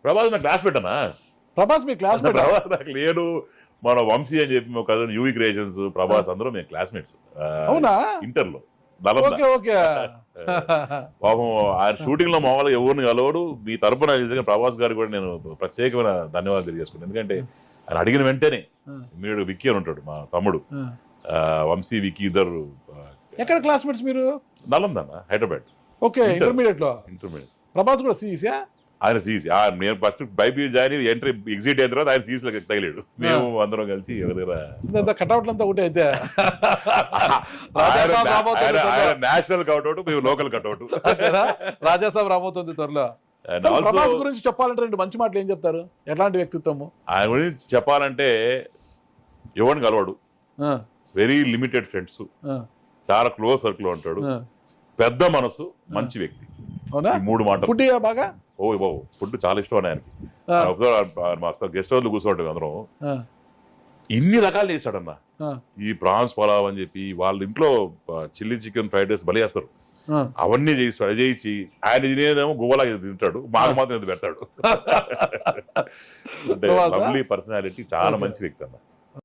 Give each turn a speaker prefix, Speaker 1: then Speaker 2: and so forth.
Speaker 1: ప్రభాస్ నా క్లాస్ పెట్టానా?
Speaker 2: ప్రభాస్ మీ క్లాస్
Speaker 1: ప్రభాస్ నాకు లేడు. మన వంశీ అని చెప్పి మా కజిన్ యూవి క్రియేషన్స్, ప్రభాస్ అందరూ మేము క్లాస్మేట్స్
Speaker 2: అవునా?
Speaker 1: ఇంటర్లో.
Speaker 2: Okay okay.
Speaker 1: పాపం ఆయన షూటింగ్ లో మామూలుగా ఎవరిని కలవడు. మీ తరపున నిజంగా ప్రభాస్ గారికి కూడా నేను ప్రత్యేకమైన ధన్యవాదాలు తెలియజేసుకున్నాను. ఎందుకంటే ఆయన అడిగిన వెంటనే మీరు విక్కీ అని ఉంటాడు మా తమ్ముడు, వంశీ విక్కీ ఇద్దరు.
Speaker 2: ఎక్కడ క్లాస్మేట్స్ మీరు?
Speaker 1: నలందన్న, హైదరాబాద్.
Speaker 2: ఓకే, ఇంటర్మీడియట్ లో.
Speaker 1: ఇంటర్మీడియట్.
Speaker 2: ప్రభాస్ కూడా సీసీయా?
Speaker 1: ఆయన సీసీ. నేను first BiPC join entry exit అయిన తర్వాత ఆయన సీసీలో తగిలాడు. మేము అందరం కలిసి ఎవరి దగ్గర
Speaker 2: కట్అవుట్లంతా ఒకటి అయితే
Speaker 1: ఆయన నేషనల్ కట్అవుట్, మేము లోకల్ కట్అవుట్.
Speaker 2: రాజాసాబ్ రాబోతుంది త్వరలో. ప్రభాస్ గురించి చెప్పాలంటే రెండు మంచి మాటలు ఏం చెప్తారు? ఎట్లాంటి వ్యక్తిత్వము
Speaker 1: ఆయన గురించి చెప్పాలంటే? ఎవరిని కలవాడు, వెరీ లిమిటెడ్ ఫ్రెండ్స్, చాలా క్లోజ్ సర్కిల్ ఉంటాడు, పెద్ద మనసు, మంచి వ్యక్తి.
Speaker 2: అవునా?
Speaker 1: 3 మాటలు.
Speaker 2: ఫుడ్ బాగా?
Speaker 1: ఓ బాబు, ఫుడ్ చాలా ఇష్టం ఆయనకి. గెస్ట్ హౌస్ లో కూర్చోండి అందరం. ఇన్ని రకాలు చేశాడన్న. ఈ ప్రాన్స్ పలావ్ అని చెప్పి వాళ్ళ ఇంట్లో చిల్లీ చికెన్ ఫ్రైడ్ రైస్ బలి చేస్తారు, అవన్నీ చేయిస్తాడు. అది చేయించి ఆయన తినేదేమో గువ్వలాగా తింటాడు, మాకు మాత్రం ఇది పెడతాడు. అంటే లవ్లీ పర్సనాలిటీ, చాలా మంచి వ్యక్తి అన్న.